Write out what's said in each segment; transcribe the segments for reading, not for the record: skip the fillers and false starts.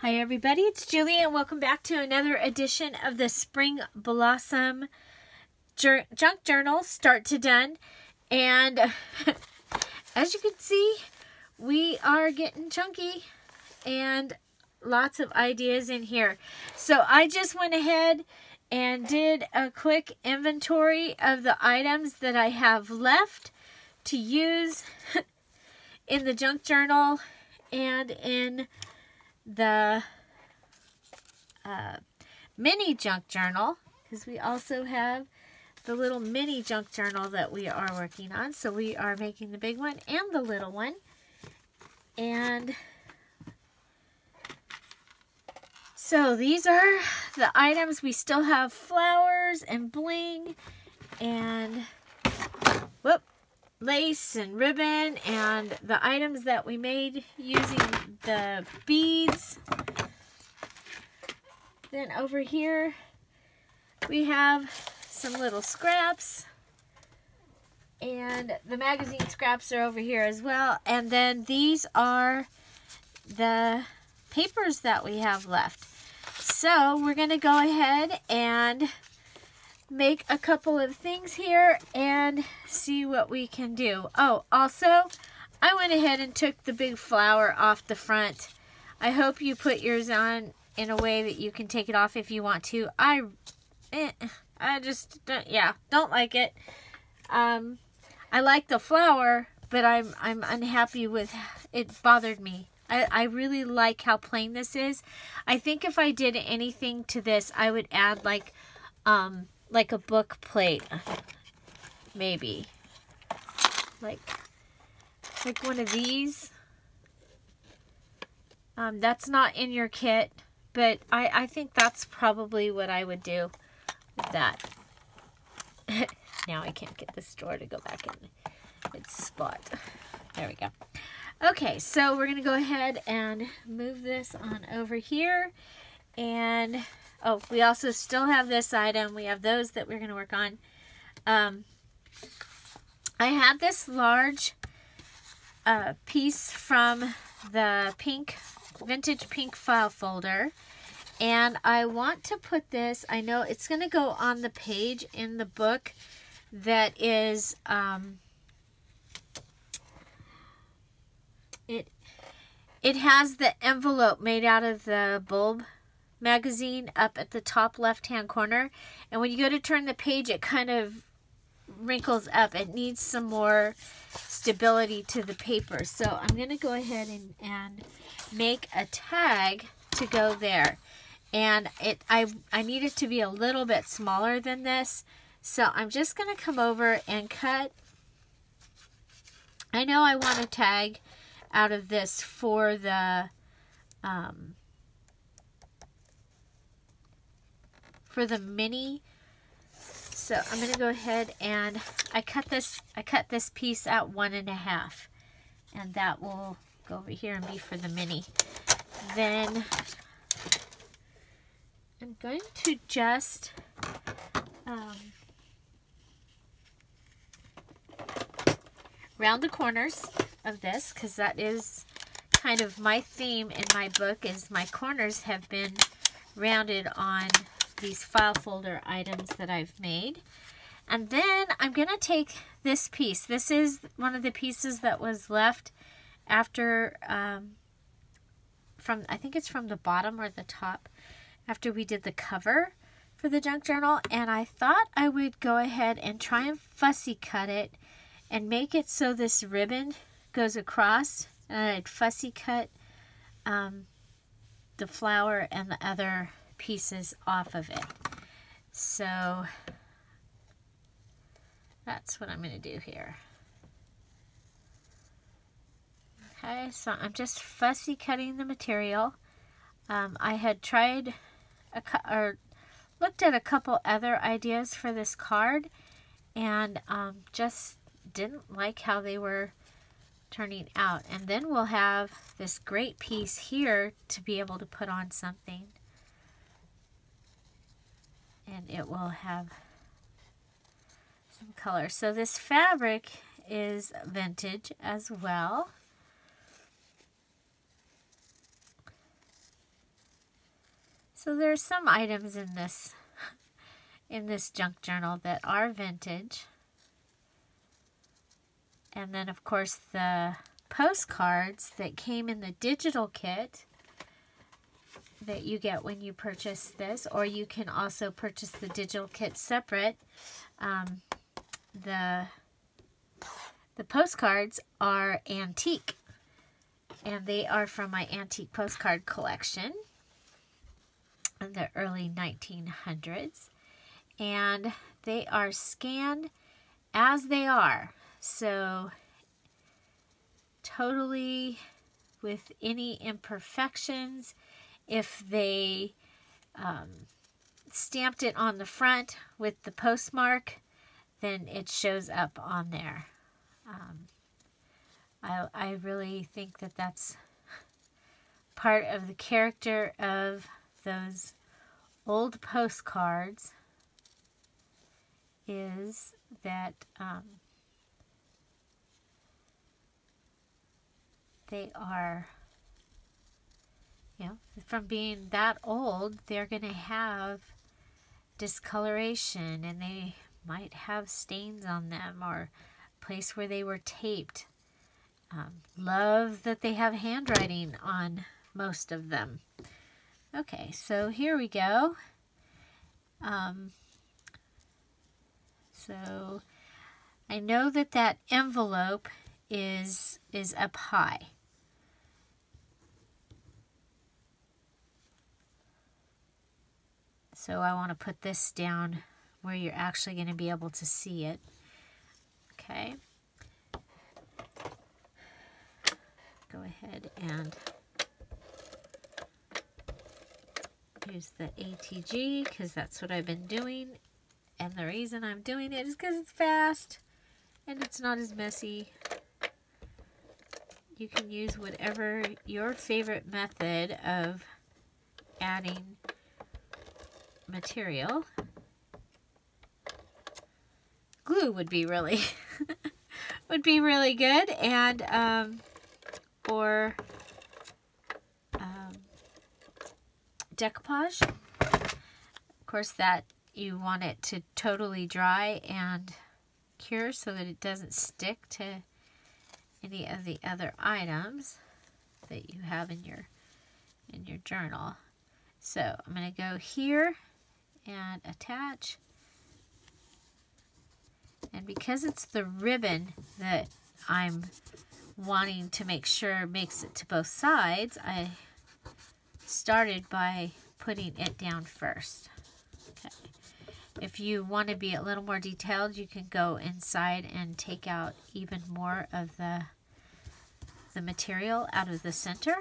Hi everybody, it's Julie and welcome back to another edition of the Spring Blossom Junk Journal Start to Done. And as you can see, we are getting chunky and lots of ideas in here. So I just went ahead and did a quick inventory of the items that I have left to use in the junk journal and in the mini junk journal, because we also have the little mini junk journal that we are working on. So we are making the big one and the little one. And so these are the items. We still have flowers and bling and lace and ribbon and the items that we made using the beads. Then over here we have some little scraps, and the magazine scraps are over here as well. And then these are the papers that we have left. So we're going to go ahead and make a couple of things here and see what we can do. Oh, also, I went ahead and took the big flower off the front. I hope you put yours on in a way that you can take it off if you want to. I just don't like it. I like the flower, but I'm unhappy with it. Bothered me. I really like how plain this is. I think if I did anything to this, I would add like a book plate, maybe like one of these. That's not in your kit, but I think that's probably what I would do with that. Now I can't get this drawer to go back in its spot. There we go. Okay, so we're gonna go ahead and move this on over here. And oh, we also still have this item. We have those that we're going to work on. I had this large piece from the vintage pink file folder. And I want to put this, I know it's going to go on the page in the book that is, it has the envelope made out of the bulb magazine up at the top left hand corner, and when you go to turn the page it kind of wrinkles up. It needs some more stability to the paper, so I'm going to go ahead and make a tag to go there. And I need it to be a little bit smaller than this, so I'm just going to come over and cut. I know I want a tag out of this for the mini. So I'm going to go ahead and I cut this piece at 1.5, and that will go over here and be for the mini. Then I'm going to just round the corners of this, because that is kind of my theme in my book, is my corners have been rounded on these file folder items that I've made. And then I'm going to take this piece. This is one of the pieces that was left after, I think it's from the bottom or the top, after we did the cover for the junk journal. And I thought I would go ahead and try and fussy cut it and make it so this ribbon goes across. And I'd fussy cut the flower and the other pieces off of it. So that's what I'm going to do here. Okay, so I'm just fussy cutting the material. I had tried looked at a couple other ideas for this card, and just didn't like how they were turning out. And then we'll have this great piece here to be able to put on something, and it will have some color. So this fabric is vintage as well. So there's some items in this junk journal that are vintage. And then of course the postcards that came in the digital kit that you get when you purchase this, or you can also purchase the digital kit separate. The postcards are antique, and they are from my antique postcard collection in the early 1900s, and they are scanned as they are, so totally with any imperfections. If they stamped it on the front with the postmark, then it shows up on there. I really think that that's part of the character of those old postcards, is that they are, you know, from being that old, they're going to have discoloration, and they might have stains on them, or a place where they were taped. Love that they have handwriting on most of them. Okay, so here we go. So I know that that envelope is up high. So I want to put this down where you're actually going to be able to see it. Okay. Go ahead and use the ATG because that's what I've been doing. And the reason I'm doing it is because it's fast and it's not as messy. You can use whatever your favorite method of adding material. Glue would be really good, and or decoupage. Of course, that you want it to totally dry and cure so that it doesn't stick to any of the other items that you have in your journal. So I'm going to go here and attach. And because it's the ribbon that I'm wanting to make sure makes it to both sides, I started by putting it down first. Okay. If you want to be a little more detailed, you can go inside and take out even more of the material out of the center.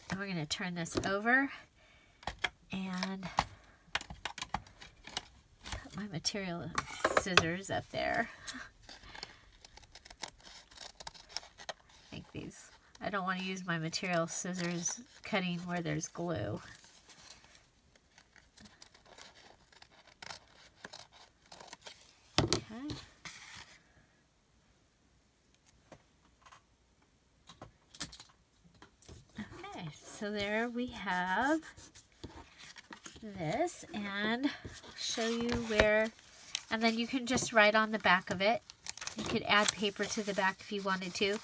And we're going to turn this over and put my material scissors up there. I don't want to use my material scissors cutting where there's glue. Okay. Okay, so there we have this, and I'll show you where, and then you can just write on the back of it. You could add paper to the back if you wanted to.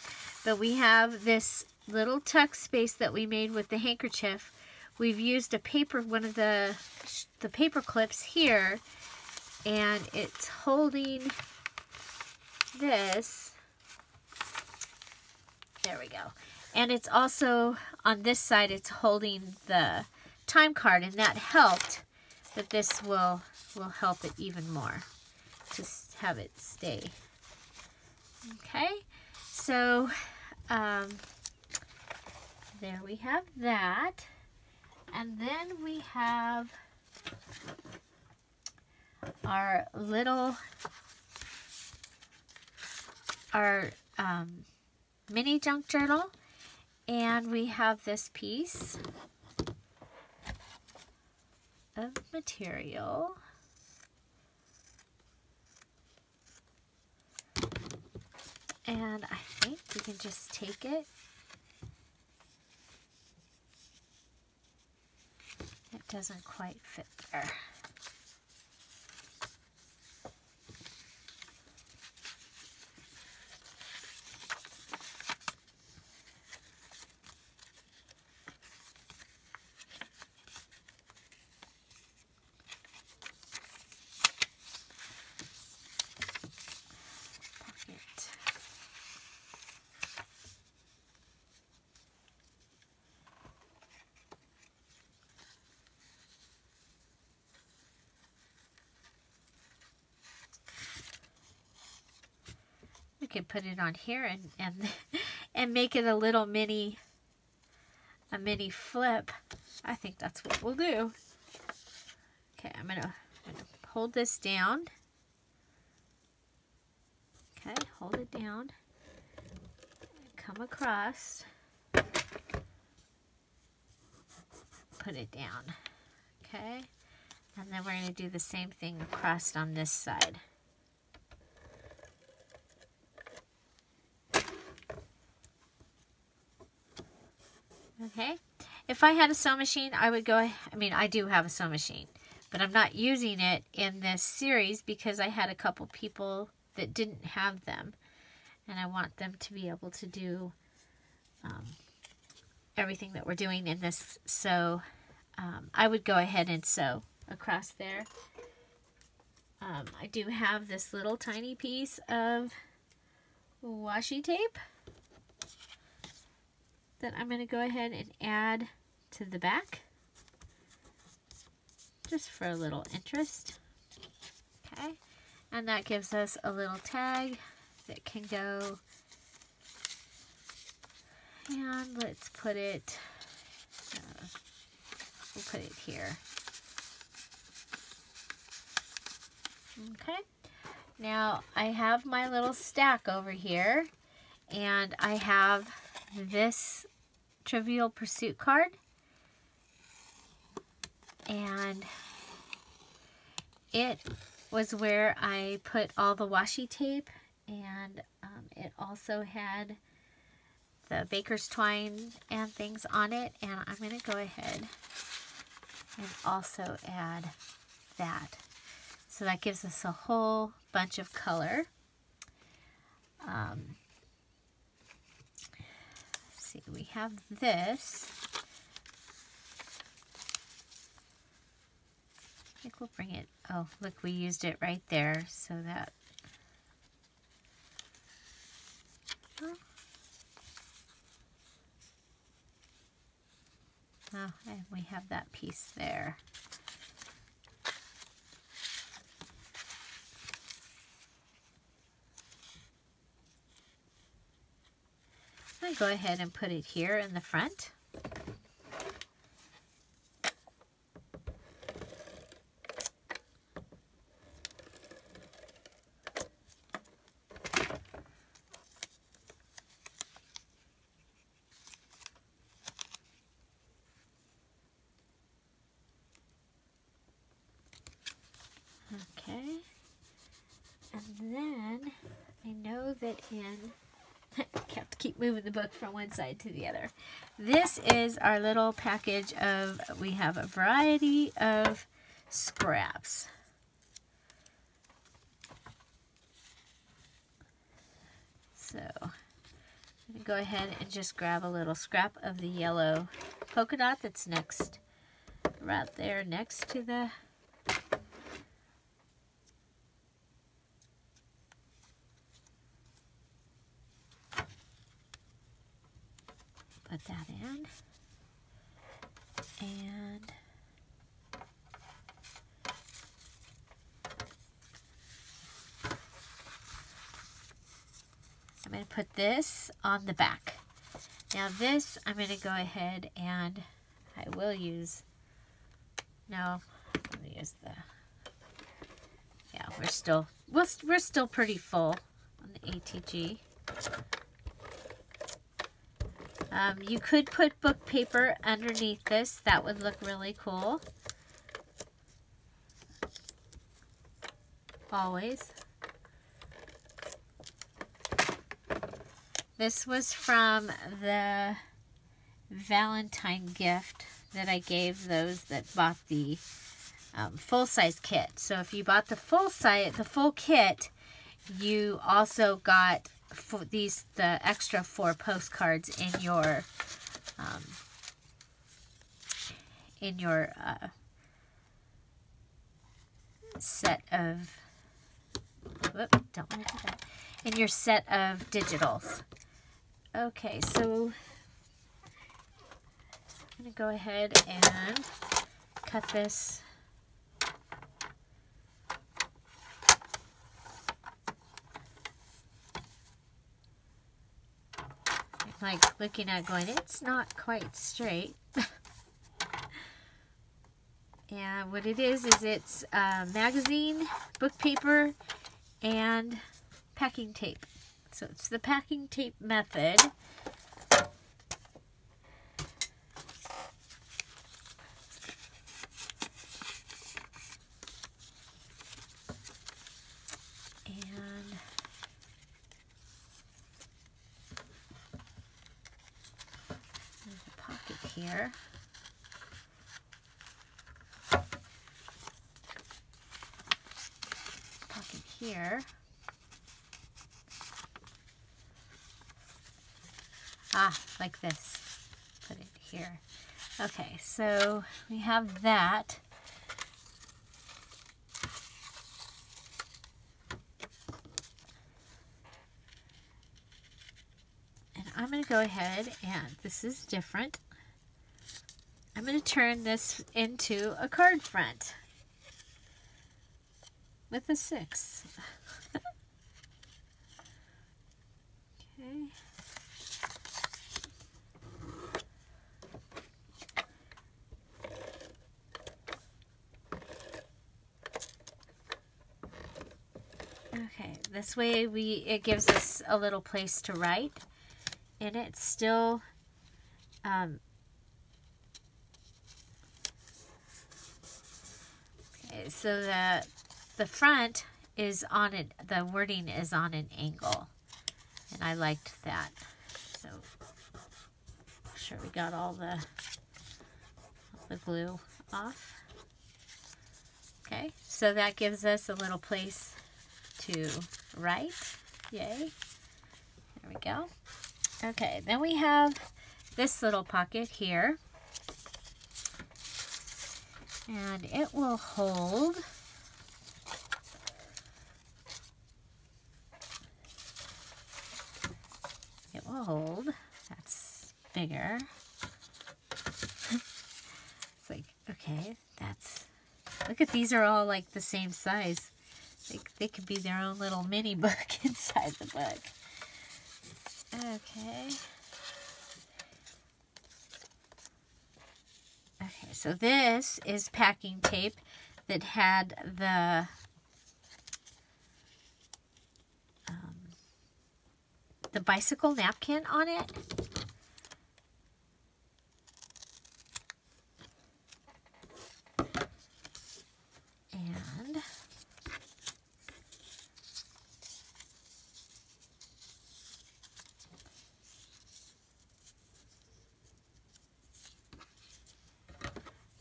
But we have this little tuck space that we made with the handkerchief. We've used a paper, one of the paper clips here, and it's holding this. There we go. And it's also on this side, it's holding the time card, and that helped. But this will help it even more to have it stay. Okay, so there we have that, and then we have our little mini junk journal, and we have this piece of material. And I think we can just take it doesn't quite fit there. We could put it on here and make it a little mini flip. I think that's what we'll do. Okay, I'm gonna hold this down. Okay, hold it down. Come across. Put it down. Okay, and then we're gonna do the same thing across on this side. Okay, if I had a sewing machine, I would go, I mean, I do have a sewing machine, but I'm not using it in this series because I had a couple people that didn't have them, and I want them to be able to do everything that we're doing in this. So I would go ahead and sew across there. I do have this little tiny piece of washi tape that I'm going to go ahead and add to the back, just for a little interest. Okay, and that gives us a little tag that can go, and let's put it, we'll put it here. Okay, now I have my little stack over here, and I have this Trivial Pursuit card, and it was where I put all the washi tape, and it also had the baker's twine and things on it, and I'm going to go ahead and also add that. So that gives us a whole bunch of color. See, we have this. I think we'll bring it, oh, look, we used it right there, so that, oh, and we have that piece there. I go ahead and put it here in the front. Okay, and then I know that I have to keep moving the book from one side to the other. This is our little package of, we have a variety of scraps. So I'm going to go ahead and just grab a little scrap of the yellow polka dot that's next, right there next to the put that in, and I'm going to put this on the back. Now this, I'm going to go ahead and I will use, no, I'm going to use the, yeah, we're still pretty full on the ATG. You could put book paper underneath this. That would look really cool. Always. This was from the Valentine gift that I gave those that bought the full-size kit. So if you bought the full kit, you also got the extra 4 postcards in your set of, don't want to do that, in your set of digitals. Okay, so I'm going to go ahead and cut this. I'm like looking at it going, it's not quite straight. And what it is it's magazine, book paper, and packing tape. So it's the packing tape method. And there's a pocket here. Here. Like this. Put it here. Okay, so we have that. And I'm going to go ahead and, this is different. I'm going to turn this into a card front with a 6. Okay. Okay, this way it gives us a little place to write, and it's still okay, so that the front is on it, the wording is on an angle, and I liked that. So make sure we got all the glue off. Okay, so that gives us a little place to write. Yay. There we go. Okay, then we have this little pocket here, and it will hold that's bigger. It's like, okay, look at these, are all like the same size. They could be their own little mini book inside the book. Okay. Okay, so this is packing tape that had the bicycle napkin on it. And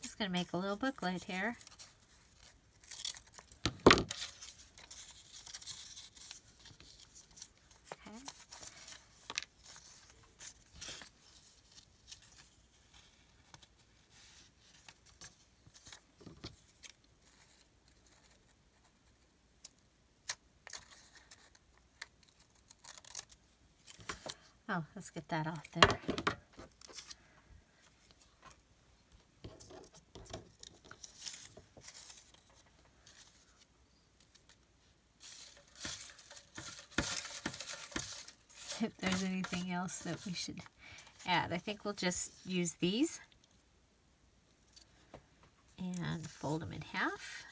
just going to make a little booklet here. Oh, let's get that off there. If there's anything else that we should add, I think we'll just use these and fold them in half.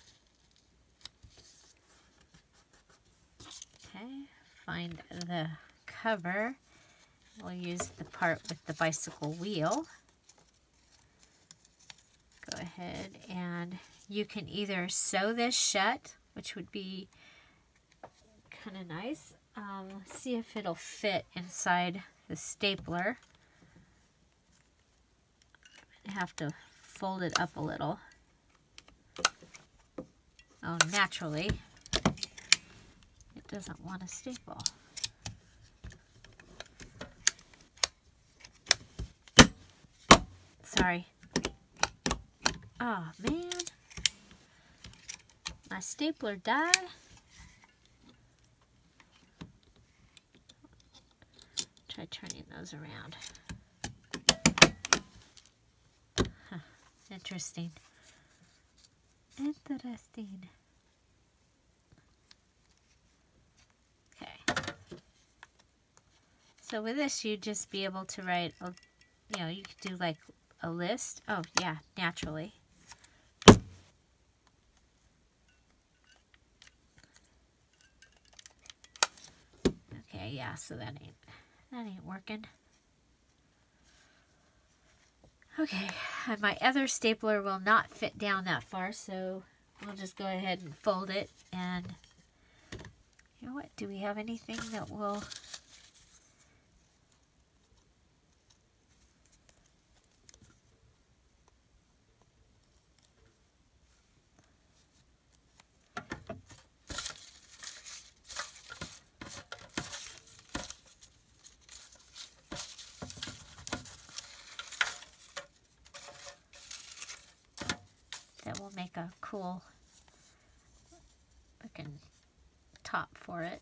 Okay, find the cover. We'll use the part with the bicycle wheel. Go ahead and you can either sew this shut, which would be kind of nice. See if it'll fit inside the stapler. I have to fold it up a little. Oh, naturally, it doesn't want to staple. Sorry. Oh, man. My stapler died. Try turning those around. Huh. Interesting. Interesting. Okay. So with this, you'd just be able to write, you know, you could do like a list. Oh, yeah, naturally. Okay, yeah, so that ain't working. Okay, and my other stapler will not fit down that far, so we'll just go ahead and fold it. And you know what? Do we have anything that will... that will make a cool looking top for it.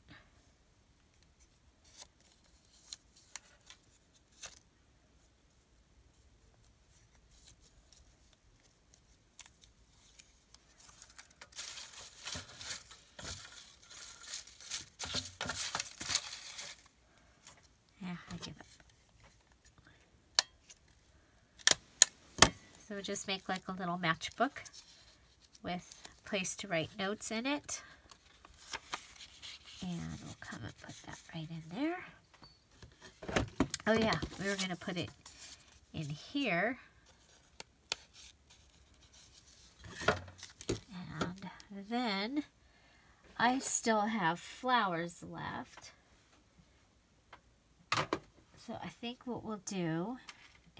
Yeah, I give up. So just make like a little matchbook with a place to write notes in it. And we'll come and put that right in there. Oh yeah, we were going to put it in here. And then I still have flowers left. So I think what we'll do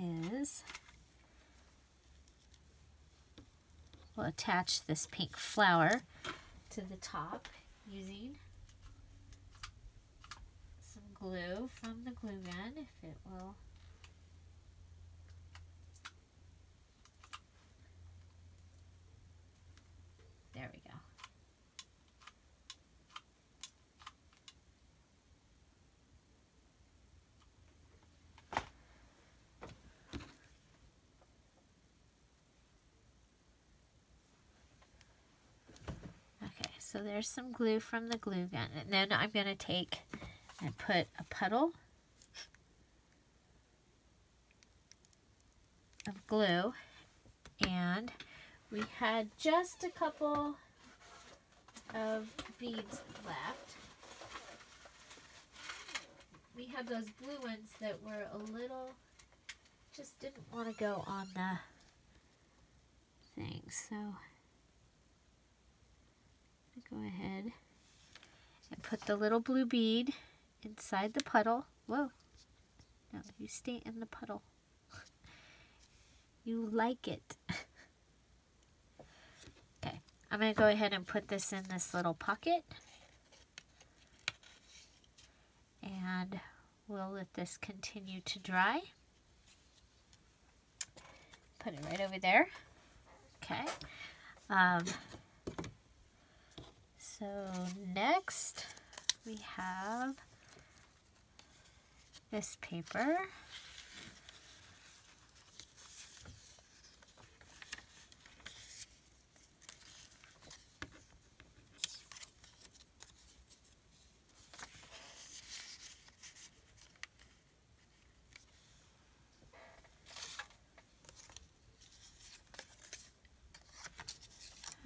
is we'll attach this pink flower to the top using some glue from the glue gun, if it will. There we go. So there's some glue from the glue gun. And then I'm going to take and put a puddle of glue. And we had just a couple of beads left. We had those blue ones that were a little, just didn't want to go on the thing. So go ahead and put the little blue bead inside the puddle. Whoa. No, you stay in the puddle. You like it. Okay, I'm going to go ahead and put this in this little pocket. And we'll let this continue to dry. Put it right over there. Okay. So next we have this paper.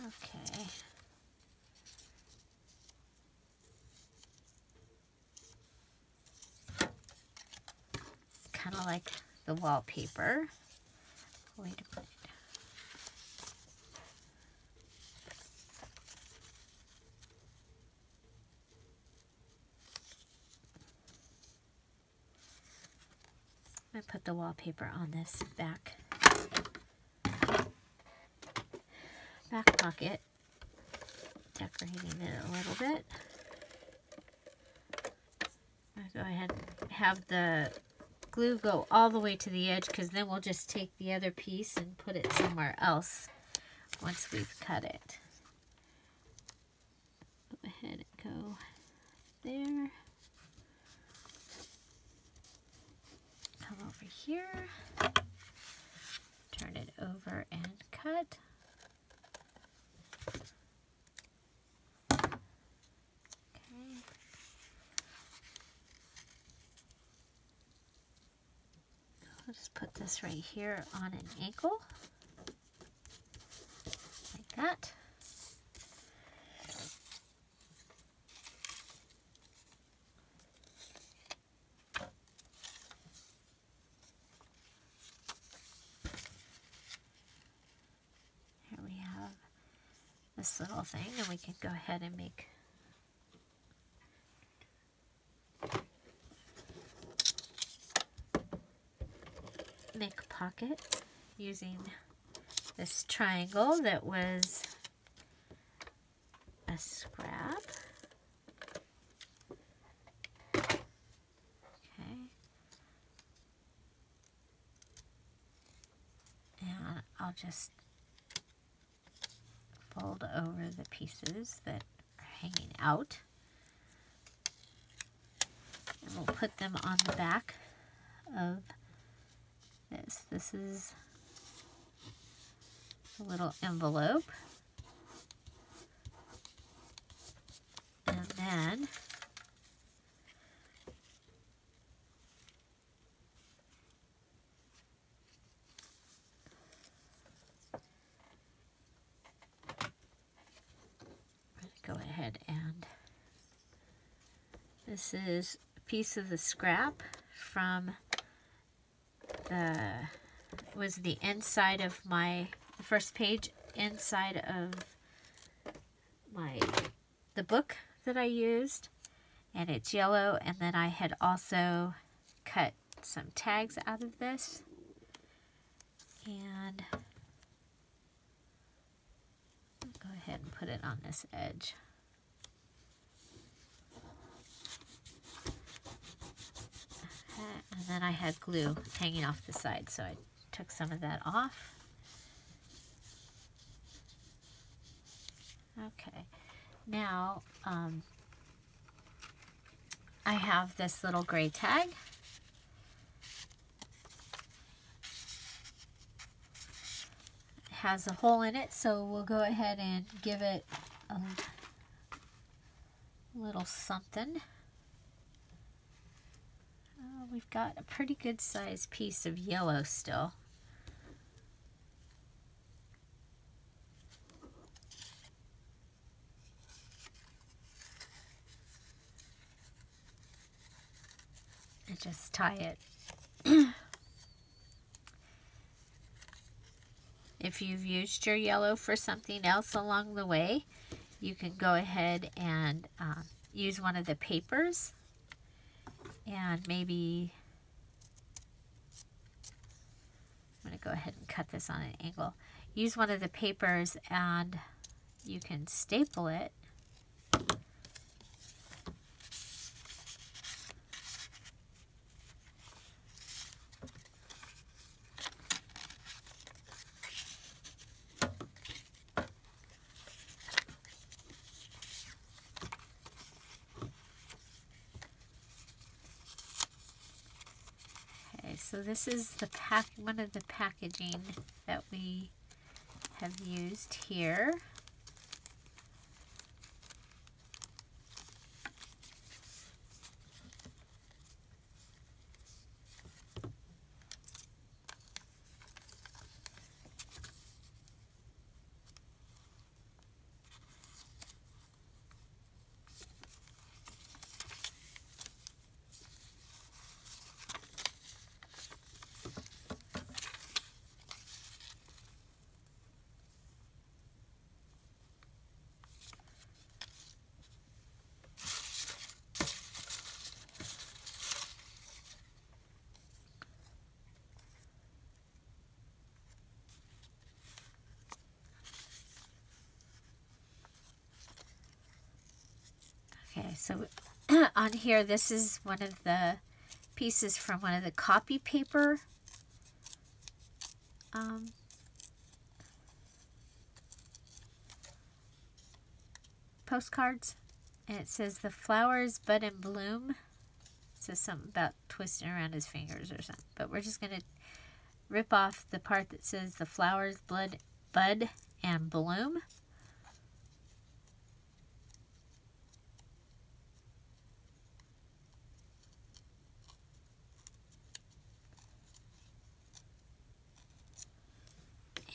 Okay. Kind of like the wallpaper. Wait a minute. I'm going to put the wallpaper on this back back pocket, decorating it a little bit. I'll go ahead and have the glue go all the way to the edge, because then we'll just take the other piece and put it somewhere else once we've cut it. Go ahead and go there. Come over here. Turn it over and cut. I'll just put this right here on an angle, like that. Here we have this little thing, and we can go ahead and make a pocket using this triangle that was a scrap. Okay. And I'll just fold over the pieces that are hanging out. And we'll put them on the back of this. This is a little envelope. And then go ahead and this is a piece of the scrap from was the inside of my first page inside of the book that I used, and it's yellow, and then I had also cut some tags out of this, and I'll go ahead and put it on this edge. And then I had glue hanging off the side, so I took some of that off. Okay, now I have this little gray tag. It has a hole in it, so we'll go ahead and give it a little something. We've got a pretty good sized piece of yellow still. And just tie it. If you've used your yellow for something else along the way, you can go ahead and use one of the papers. And maybe I'm going to go ahead and cut this on an angle. Use one of the papers and you can staple it. So this is the one of the packaging that we have used here. so on here, this is one of the pieces from one of the copy paper postcards, and it says the flowers bud and bloom. It says something about twisting around his fingers or something, but we're just going to rip off the part that says the flowers bud and bloom.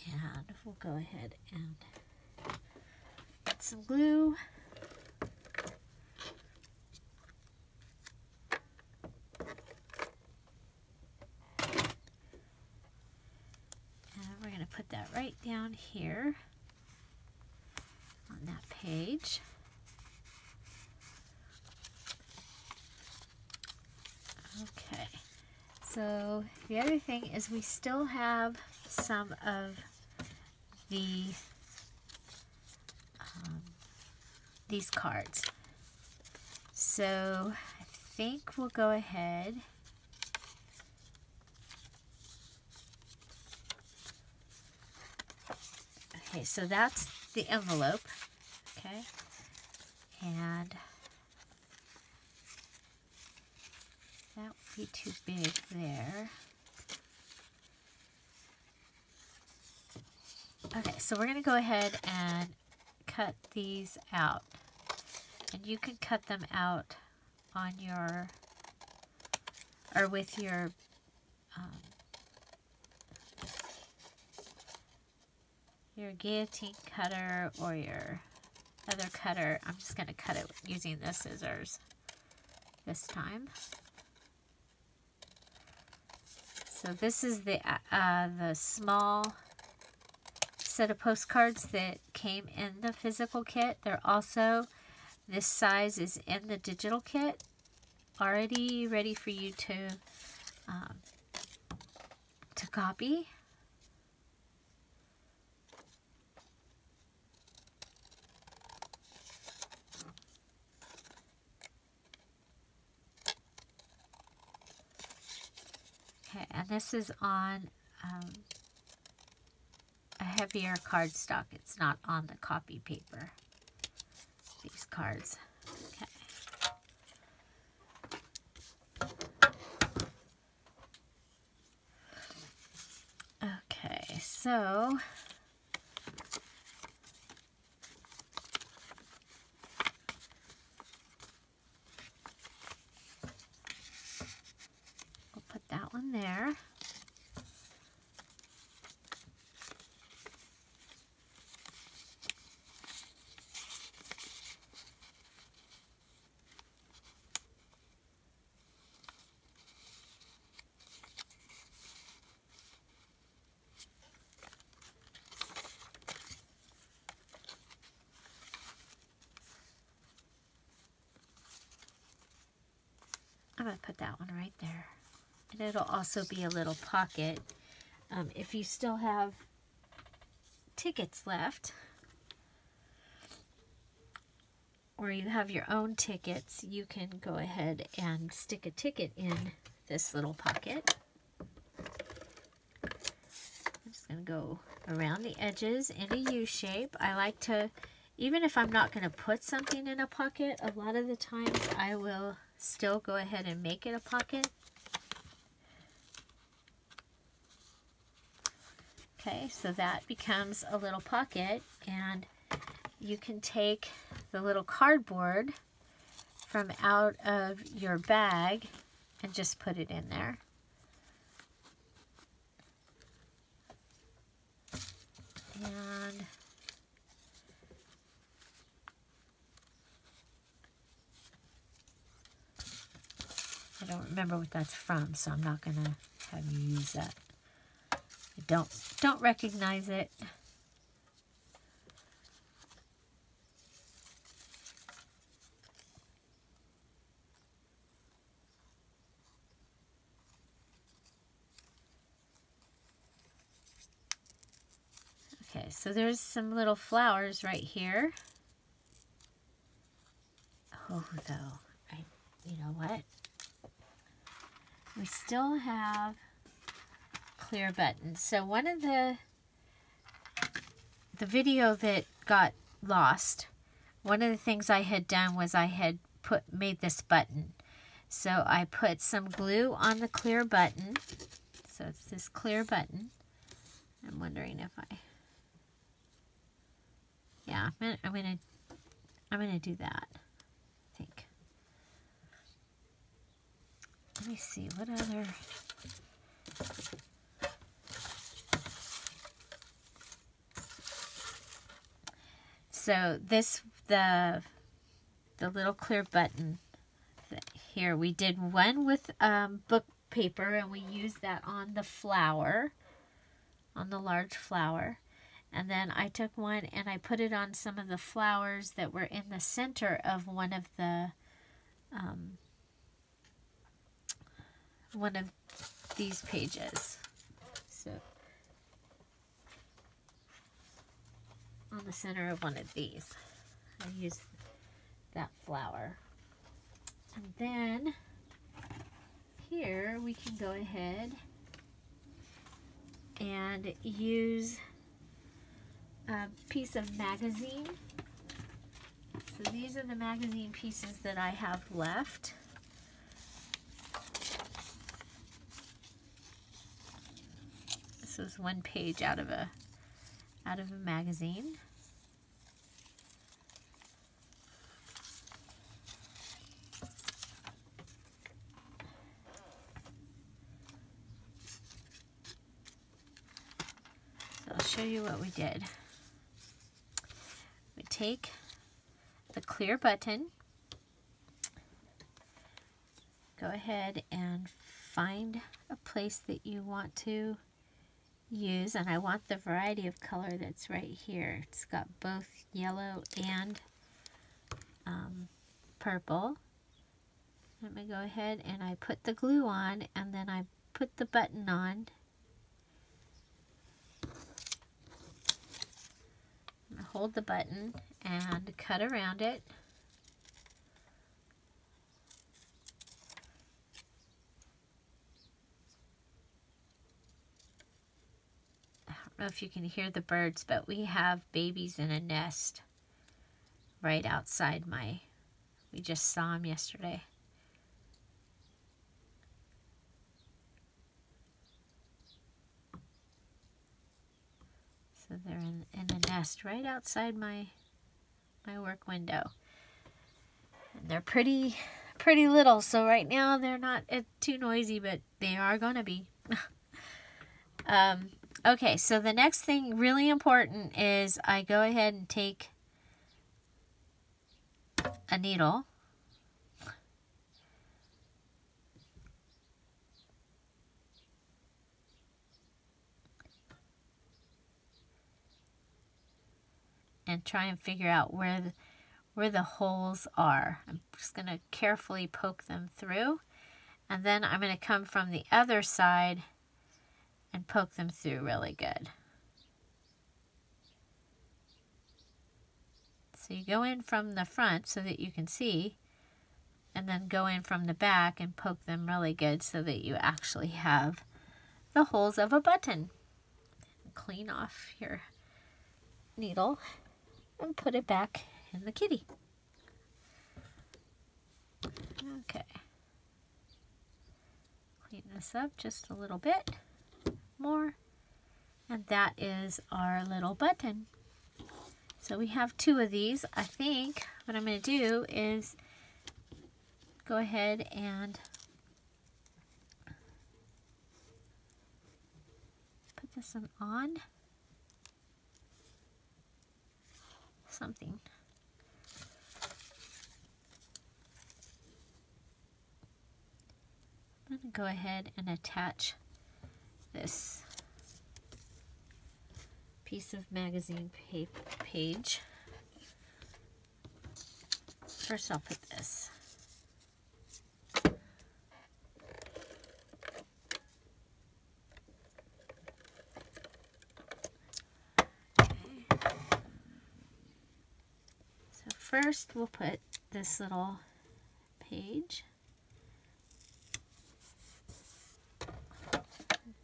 And we'll go ahead and get some glue. And we're going to put that right down here on that page. Okay, so the other thing is we still have some of the these cards. So I think we'll go ahead okay, so that's the envelope, okay, and that would be too big there. Okay, so we're going to go ahead and cut these out. And you can cut them out on your, or with your guillotine cutter or your other cutter. I'm just going to cut it using the scissors this time. So this is the small set of postcards that came in the physical kit. They're also, this size is in the digital kit, already ready for you to copy. Okay, and this is on a heavier cardstock. It's not on the copy paper, these cards. Okay. Okay, so we'll put that one there. I'm going to put that one right there. And it'll also be a little pocket. If you still have tickets left, or you have your own tickets, you can go ahead and stick a ticket in this little pocket. I'm just going to go around the edges in a U shape. I like to, even if I'm not going to put something in a pocket, a lot of the times I will still go ahead and make it a pocket. Okay, so that becomes a little pocket, and you can take the little cardboard from out of your bag and just put it in there. And I don't remember what that's from, so I'm not going to have you use that. I don't recognize it. Okay, so there's some little flowers right here. Oh, though, you know what? We still have clear buttons. So one of the video that got lost, one of the things I had done was I had made this button. So I put some glue on the clear button. So it's this clear button. I'm wondering if yeah, I'm gonna do that, I think. Let me see, what other... So this, the little clear button here, we did one with book paper, and we used that on the flower, on the large flower. And then I took one and I put it on some of the flowers that were in the center of one of these pages. So on the center of one of these, I used that flower. And then here we can go ahead and use a piece of magazine. So these are the magazine pieces that I have left. This is one page out of a magazine. So I'll show you what we did. We take the clear button, go ahead and find a place that you want to use, and I want the variety of color that's right here. It's got both yellow and purple. Let me go ahead and I put the glue on, and then I put the button on. Hold the button and cut around it. I don't know if you can hear the birds, but we have babies in a nest right outside we just saw them yesterday. So they're in a nest right outside my work window. And they're pretty little, so right now they're not too noisy, but they are gonna be. Okay, so the next thing really important is I go ahead and take a needle. And try and figure out where the holes are. I'm just going to carefully poke them through, and then I'm going to come from the other side and poke them through really good. So you go in from the front so that you can see, and then go in from the back and poke them really good so that you actually have the holes of a button. Clean off your needle and put it back in the kitty. Okay. Clean this up just a little bit more. And that is our little button. So we have 2 of these. I think what I'm going to do is go ahead and put this one on. Something. I'm going to go ahead and attach this piece of magazine page. First I'll put this. First, we'll put this little page.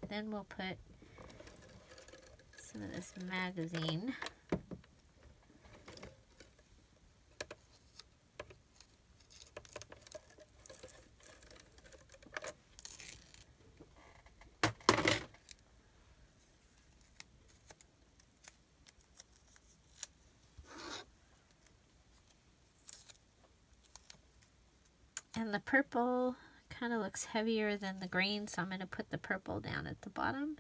Then we'll put some of this magazine. And the purple kind of looks heavier than the green, so I'm going to put the purple down at the bottom.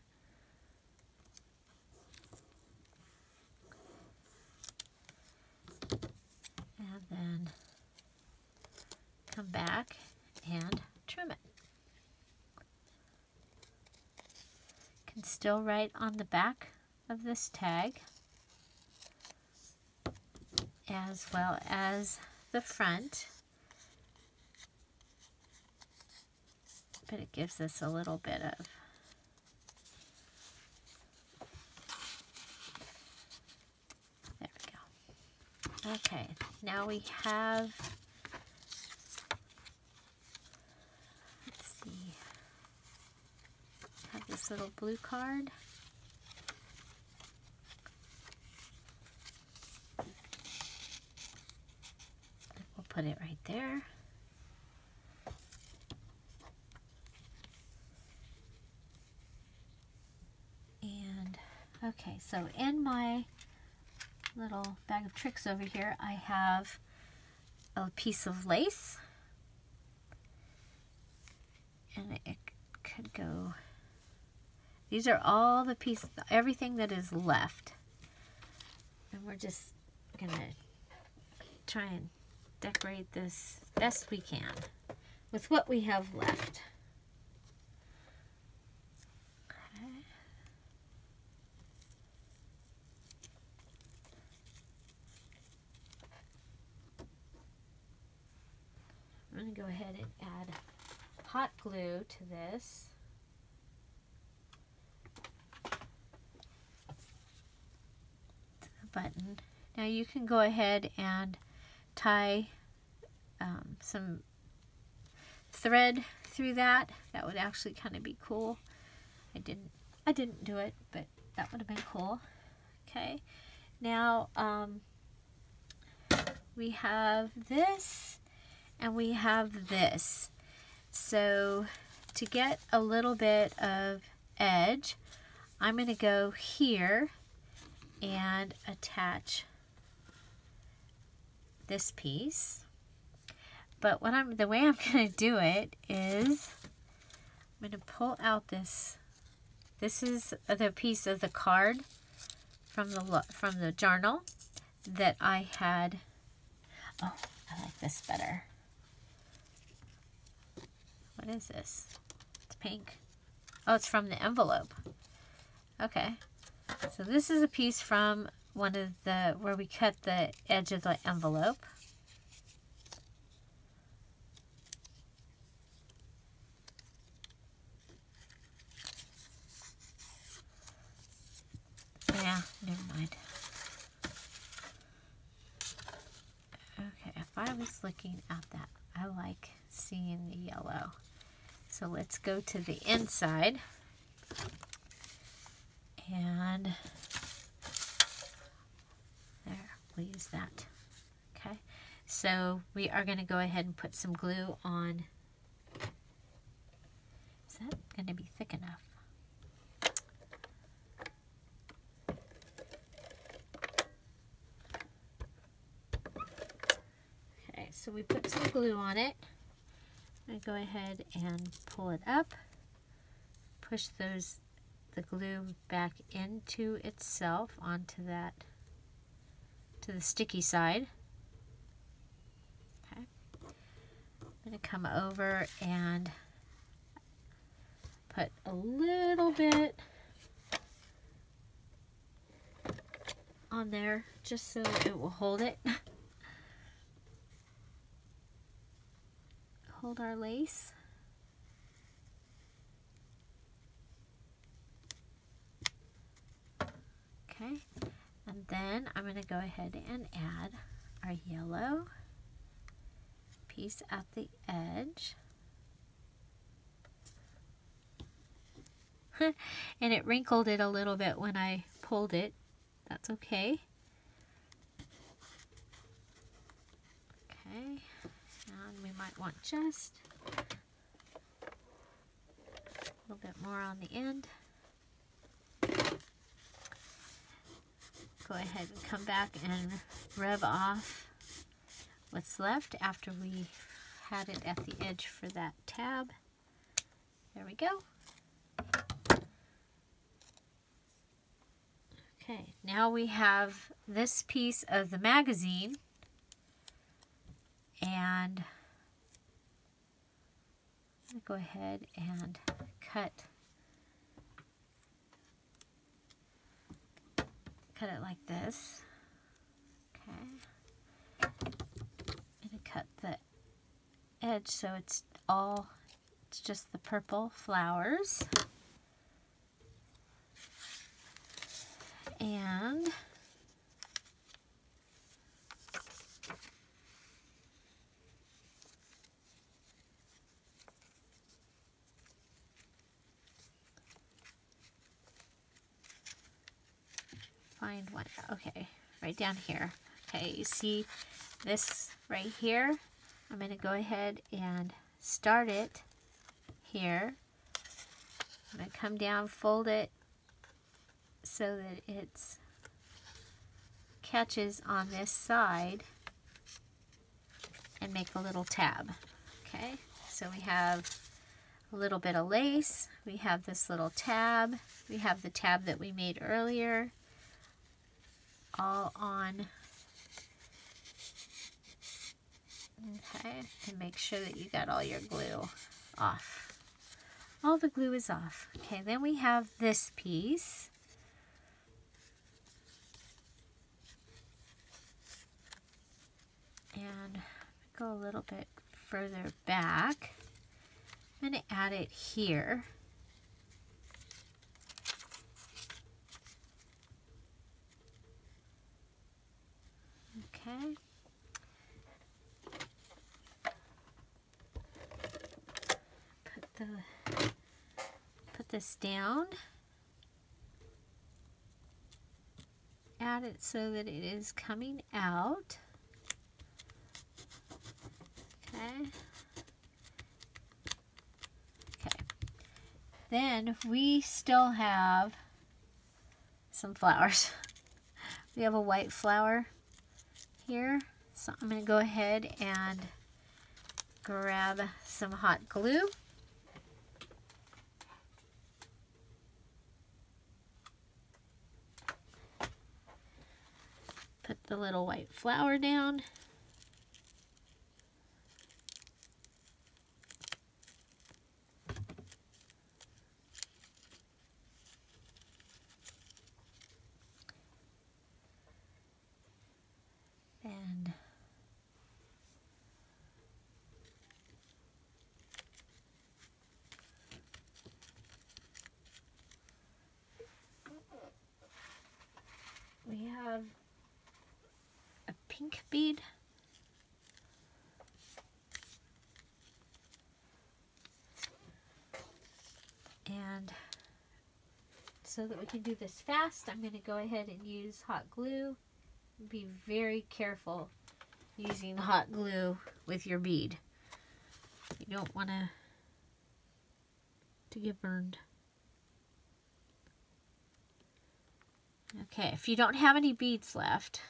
And then come back and trim it. Can still write on the back of this tag, as well as the front. But it gives us a little bit of there we go. Okay, now we have, let's see, have this little blue card. We'll put it right there. Okay, so in my little bag of tricks over here, I have a piece of lace. And it could go, these are all the pieces, everything that is left. And we're just gonna try and decorate this best we can with what we have left. I'm going to go ahead and add hot glue to this. To the button. Now you can go ahead and tie some thread through that. That would actually kind of be cool. I didn't do it, but that would have been cool. Okay. Now we have this. And we have this. So to get a little bit of edge, I'm going to go here and attach this piece. But the way I'm going to do it is I'm going to pull out this. This is the piece of the card from the journal that I had. Oh, I like this better. What is this? It's pink. Oh, it's from the envelope. Okay. So this is a piece from one of the, where we cut the edge of the envelope. Yeah, never mind. Okay, if I was looking at that, I like seeing the yellow. So let's go to the inside and there, we'll use that. Okay, so we are going to go ahead and put some glue on. Is that going to be thick enough? Okay, so we put some glue on it. I go ahead and pull it up, push the glue back into itself onto that, to the sticky side. Okay. I'm going to come over and put a little bit on there just so it will hold it. Hold our lace. Okay, and then I'm going to go ahead and add our yellow. piece at the edge. And it wrinkled it a little bit when I pulled it. That's okay. Okay, and we might want just a little bit more on the end. Go ahead and come back and rub off what's left after we had it at the edge for that tab. There we go. Okay, now we have this piece of the magazine, and I'm going to go ahead and cut it like this. Okay, and cut the edge so it's just the purple flowers. And find one. Okay, right down here. Okay, you see this right here? I'm going to go ahead and start it here. I'm going to come down, fold it so that it catches on this side and make a little tab. Okay, so we have a little bit of lace, we have this little tab, we have the tab that we made earlier, all on. Okay, and make sure that you got all your glue off. All the glue is off. Okay, then we have this piece. And go a little bit further back. I'm going to add it here. Okay. Put this down. Add it so that it is coming out. Okay. Then we still have some flowers. We have a white flower here. So I'm going to go ahead and grab some hot glue. Put the little white flower down. And we have a pink bead. And so that we can do this fast, I'm going to go ahead and use hot glue. Be very careful using hot glue with your bead. You don't want to get burned. Okay, if you don't have any beads left,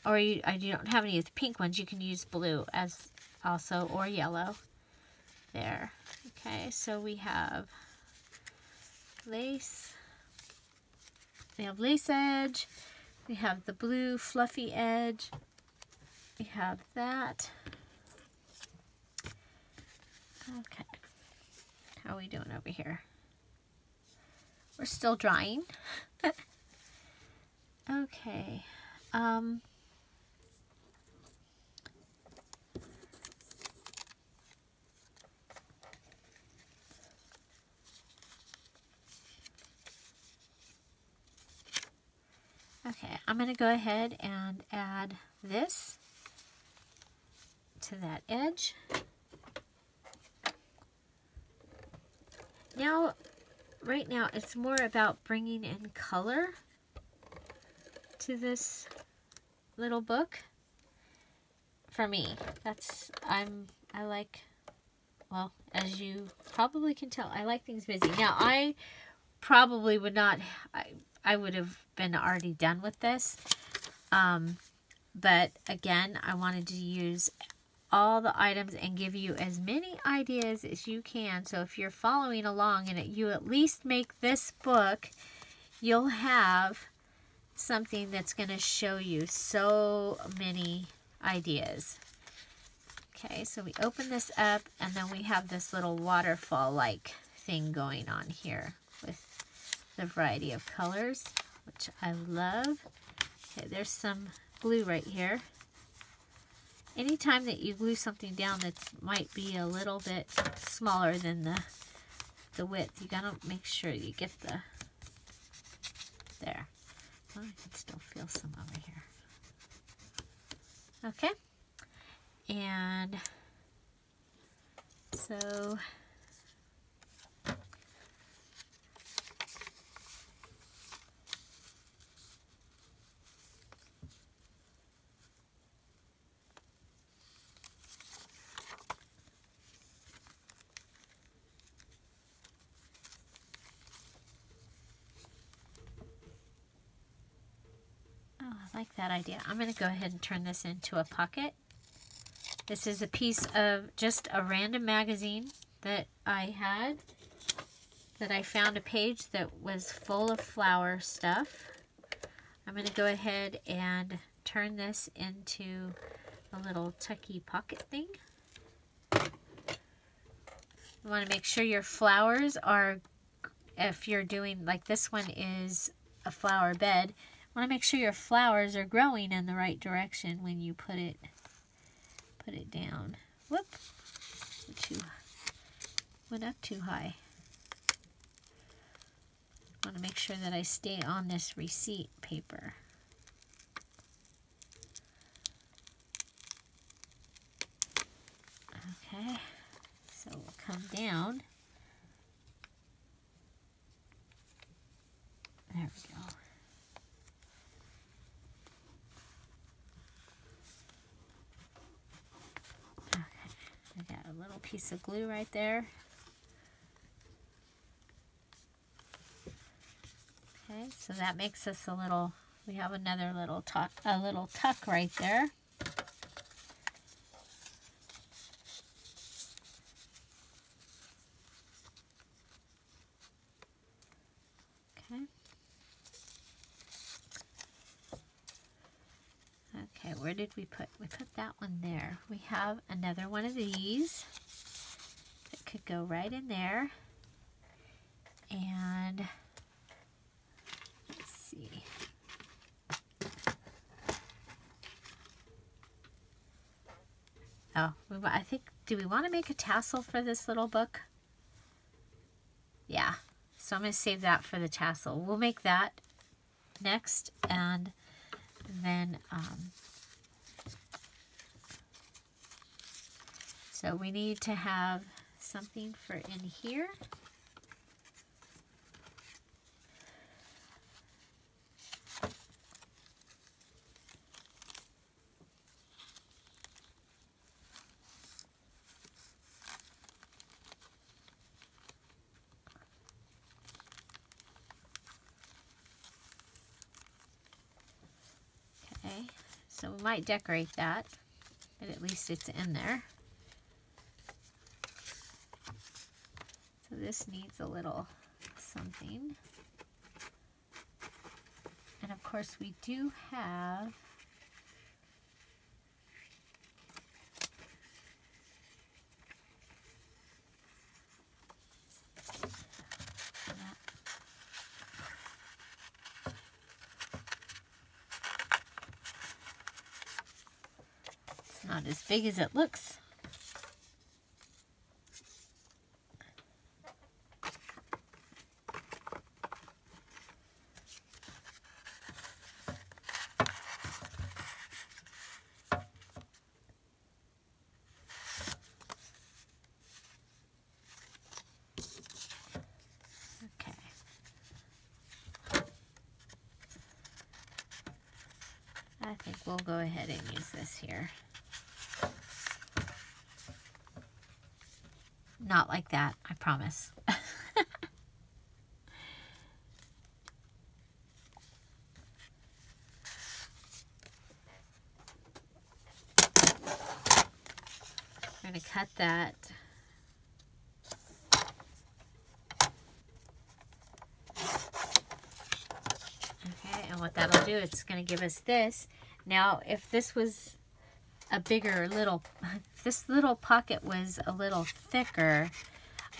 or you don't have any of the pink ones, you can use blue as also, or yellow. There. Okay, so we have lace. We have lace edge. We have the blue fluffy edge. We have that. Okay. How are we doing over here? We're still drying. Okay. Okay, I'm going to go ahead and add this to that edge. Now, right now, it's more about bringing in color to this little book. For me, I like, well, as you probably can tell, I like things busy. Now, I probably would not, I would have been already done with this. But again, I wanted to use all the items and give you as many ideas as you can. So if you're following along and you at least make this book, you'll have something that's going to show you so many ideas. Okay, so we open this up and then we have this little waterfall-like thing going on here with the variety of colors, which I love. Okay, there's some glue right here. Anytime that you glue something down that might be a little bit smaller than the width, you gotta make sure you get the, there. Oh, I can still feel some over here. Okay. And so I like that idea. I'm going to go ahead and turn this into a pocket. This is a piece of just a random magazine that I had, that I found a page that was full of flower stuff. I'm going to go ahead and turn this into a little tucky pocket thing. You want to make sure your flowers are, if you're doing, like this one is a flower bed, want to make sure your flowers are growing in the right direction when you put it down. Whoop! Went up too high. Want to make sure that I stay on this receipt paper. Okay, so we'll come down. There we go. I got a little piece of glue right there. Okay, so that makes us a little, we have another little tuck, right there. Okay. Okay, where did we put that one there. We have another one of these that could go right in there. And let's see. Oh, I think, do we want to make a tassel for this little book? Yeah, so I'm going to save that for the tassel. We'll make that next, and then so we need to have something for in here. Okay, so we might decorate that, but at least it's in there. So this needs a little something. And of course we do have it's not as big as it looks. I think we'll go ahead and use this here. Not like that, I promise. I'm going to cut that. Okay, and what that'll do, it's going to give us this. Now, if this was a bigger little, if this little pocket was a little thicker,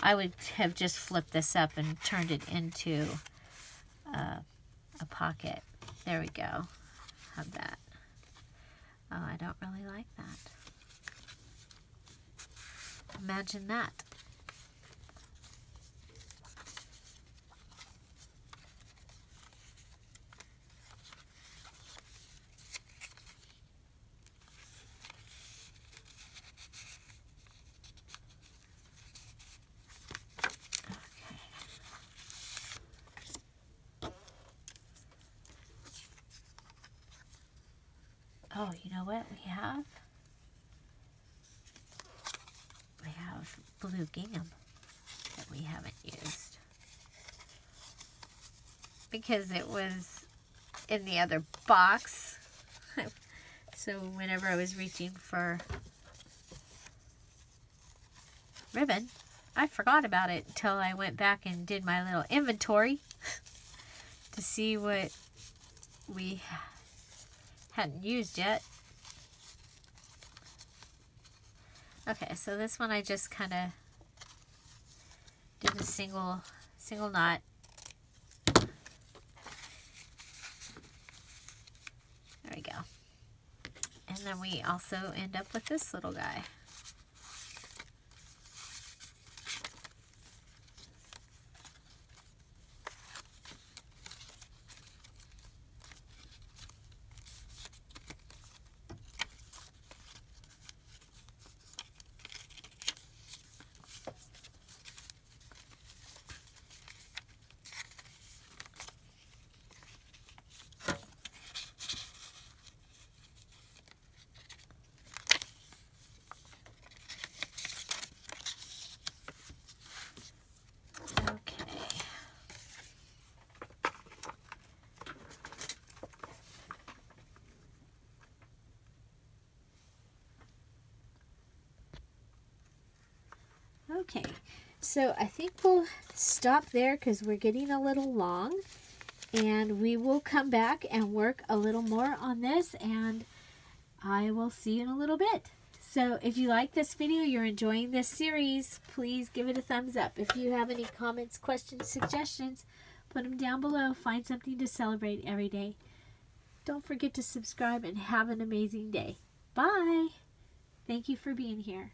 I would have just flipped this up and turned it into a pocket. There we go. Have that. Oh, I don't really like that. Imagine that. Oh, you know what we have? We have blue gingham that we haven't used because it was in the other box. So whenever I was reaching for ribbon, I forgot about it until I went back and did my little inventory to see what we hadn't used yet. Okay, so this one I just kind of did a single knot. There we go. And then we also end up with this little guy. Okay, so I think we'll stop there because we're getting a little long, and we will come back and work a little more on this, and I will see you in a little bit. So if you like this video, you're enjoying this series, please give it a thumbs up. If you have any comments, questions, suggestions, put them down below. Find something to celebrate every day. Don't forget to subscribe and have an amazing day. Bye. Thank you for being here.